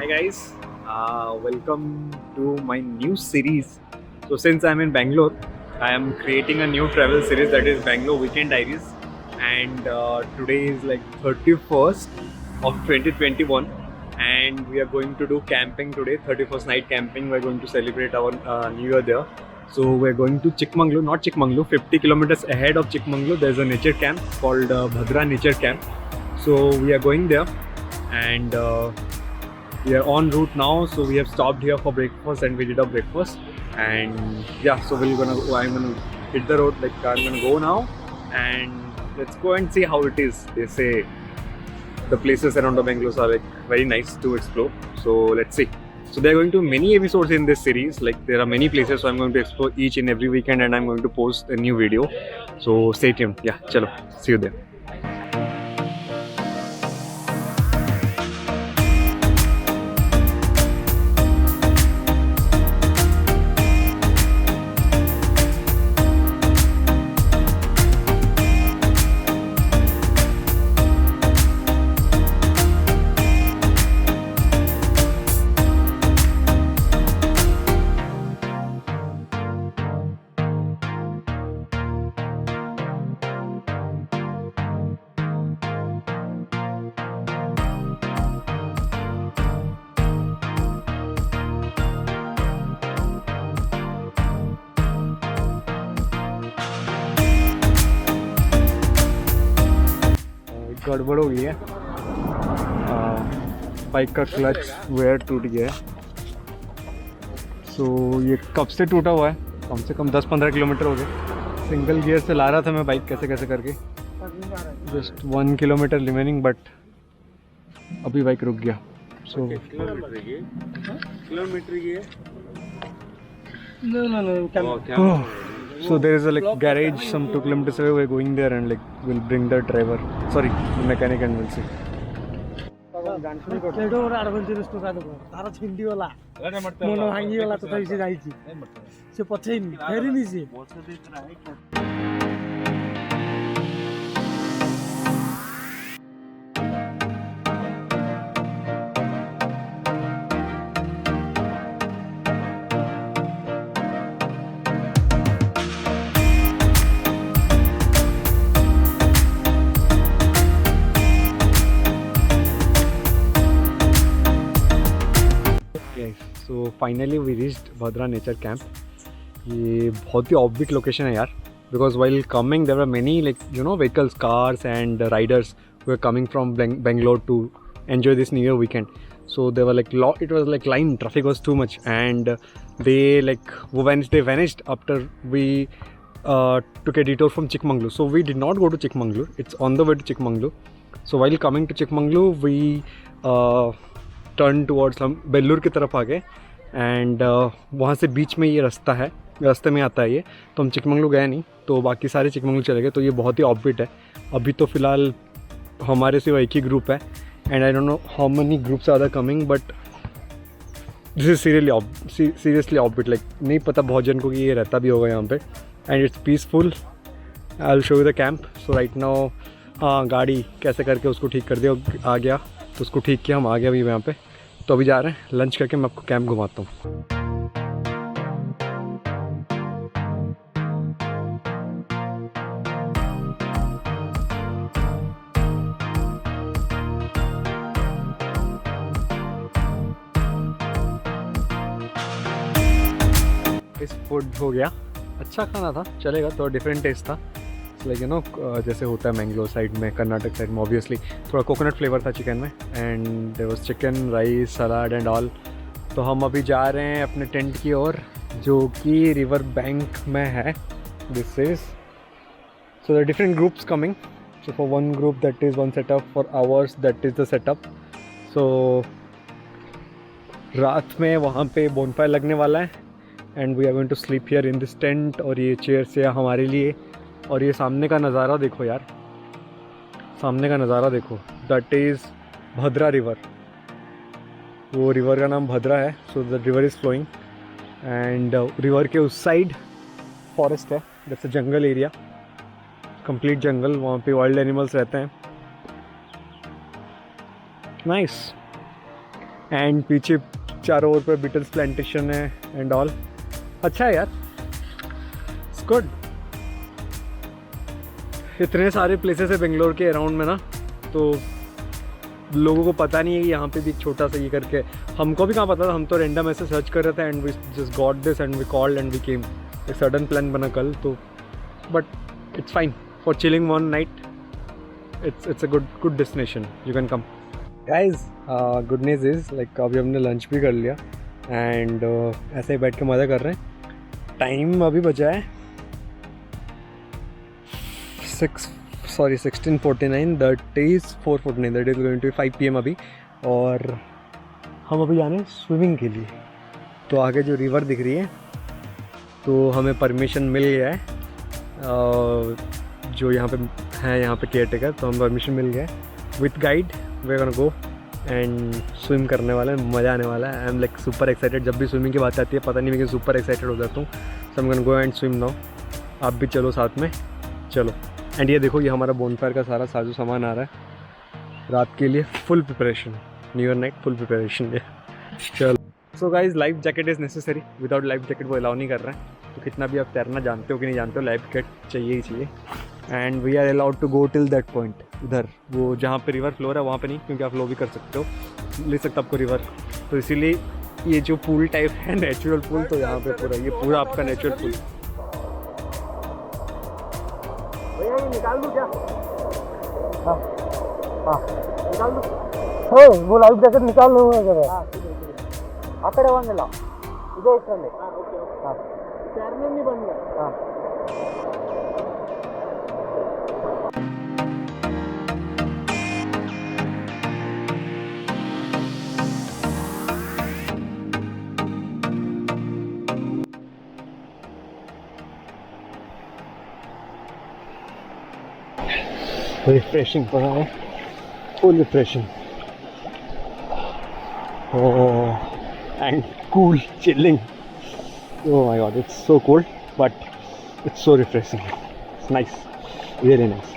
Hi guys, welcome to my new series. So since I'm in Bangalore, I am creating a new travel series that is Bangalore Weekend Diaries, and today is like 31st of 2021, and we are going to do camping today. 31st night camping. We're going to celebrate our New Year there. So we're going to Chikmagalur, not Chikmagalur, 50 kilometers ahead of Chikmagalur. There's a nature camp called Bhadra Nature Camp. So we are going there, and we are en route now. So we have stopped here for breakfast and we did our breakfast, and yeah, so I'm gonna hit the road. Like I'm gonna go now, and let's go and see how it is. They say the places around the Bangalore are like very nice to explore, so let's see. So there are going to be many episodes in this series. Like there are many places, so I'm going to explore each and every weekend, and I'm going to post a new video. So stay tuned. Yeah, chalo, see you there. गड़बड़ हो गई है, bike का clutch where टूट गया है. सो ये कब से टूटा हुआ है, कम से कम 10-15 किलोमीटर हो गए. सिंगल गियर से ला रहा था मैं बाइक कैसे कैसे करके. जस्ट 1 किलोमीटर रिमेनिंग, बट अभी बाइक रुक गया. सो So there is a like garage some 2 kilometers away. We're going there and like we'll bring the driver, sorry, the mechanic, and we'll see. So finally we reached Bhadra Nature Camp. ये बहुत ही offbeat location है यार, because while coming there were many like vehicles, cars and riders who were coming from Bangalore to enjoy this New Year weekend. So they were like it was like line, traffic was too much, and they vanished after we took a detour from Chikmagalur. So we did not go to Chikmagalur, it's on the way to Chikmagalur. So while coming to Chikmagalur we turn towards हम बेल्लूर की तरफ आ गए, and वहाँ से बीच में ये रास्ते में आता है ये. तो हम चिकमंगलूर गए नहीं, तो बाकी सारे चिकमंगलूर चले गए. तो ये बहुत ही ऑफबीट है. अभी तो फ़िलहाल हमारे सिवा एक ही ग्रुप है, and I don't know how many groups are coming, but this is seriously offbeat. Like नहीं पता बहुत जन को कि ये रहता भी होगा यहाँ पे, and it's peaceful. I will show you the camp. So right now गाड़ी कैसे करके उसको ठीक कर दिया, आ गया तो उसको ठीक किया, हम आ गया अभी यहाँ पे. तो अभी जा रहे हैं लंच करके, मैं आपको कैंप घुमाता हूँ. इस फूड हो गया, अच्छा खाना था, चलेगा. तो डिफरेंट टेस्ट था, लाइक जैसे होता है मैंगलोर साइड में, कर्नाटक साइड में ऑब्वियसली थोड़ा कोकोनट फ्लेवर था चिकन में, and there was chicken, rice, salad and all. तो हम अभी जा रहे हैं अपने टेंट की ओर, जो कि रिवर बैंक में है. This is so the different groups coming. So for one group that is one setup, for ours that is the setup. So रात में वहाँ पे बोनफायर लगने वाला है, and we are going to sleep here in this tent. और ये chairs है हमारे लिए. और ये सामने का नज़ारा देखो यार, सामने का नज़ारा देखो. That is Bhadra river. वो रिवर का नाम भद्रा है. So the river is flowing, and river के उस साइड फॉरेस्ट है. That's a jungle area, complete jungle. वहाँ पे वाइल्ड एनिमल्स रहते हैं. नाइस. एंड पीछे चारों ओर पे बीटल्स प्लांटेशन है एंड ऑल. अच्छा है यार, इट्स गुड. इतने सारे प्लेसेस है बेंगलोर के अराउंड में ना, तो लोगों को पता नहीं है कि यहाँ पे भी एक छोटा सा ये करके. हमको भी कहाँ पता था, हम तो रैंडम ऐसे सर्च कर रहे थे and we just got this and we called and we came. एक सडन प्लान बना कल तो, but it's fine for chilling one night. It's a good destination, you can come guys. Good news is like अभी हमने lunch भी कर लिया and ऐसे ही बैठ के मज़ा कर रहे हैं. टाइम अभी बचा है 16:49, that is 4:49, that is going to 5 PM अभी. और हम अभी जाने स्विमिंग के लिए. तो आगे जो रिवर दिख रही है, तो हमें परमिशन मिल गया है. जो यहाँ पे है, यहाँ पे केयर टेकर, तो हम परमिशन मिल गया है with guide. We are gonna go and swim करने वाला है, मज़ा आने वाला है. I am like super excited. जब भी स्विमिंग की बात आती है पता नहीं मैं सुपर एक्साइटेड हो जाता हूँ. So I am gonna go and swim now. आप भी चलो साथ में, चलो. एंड ये देखो, ये हमारा बोनफायर का सारा साजो सामान आ रहा है रात के लिए. Full preparation, new year night full preparation. चलो. So guys, life jacket is necessary. Without life jacket वो अलाउ नहीं कर रहे हैं. तो कितना भी आप तैरना जानते हो कि नहीं जानते हो, लाइफ जैकेट चाहिए ही चाहिए. And we are allowed to go till that point. उधर वो जहाँ पे रिवर फ्लोर है वहाँ पे नहीं, क्योंकि आप फ्लो भी कर सकते हो, ले सकते आपको रिवर. तो इसीलिए ये जो पूल टाइप है, नेचुरल पूल, तो यहाँ पे पूरा ये पूरा आपका नेचुरल पूल. निकाल दूँ क्या? हाँ हाँ निकाल दूँ. हो वो लाइफ जैकेट निकाल लो. आ कड़े वांगेला इधे इट्टंడి. Okay okay. हाँ तैरने नहीं बन गया. हाँ refreshing for now, full refreshing. Oh, and cool, chilling. Oh my god, it's so cold, but it's so refreshing. It's nice, really nice.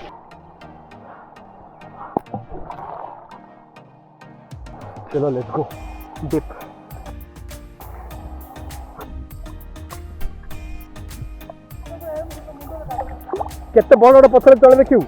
Chalo, let's go dip. केते बड़ बड़ पत्थर तले देखियो.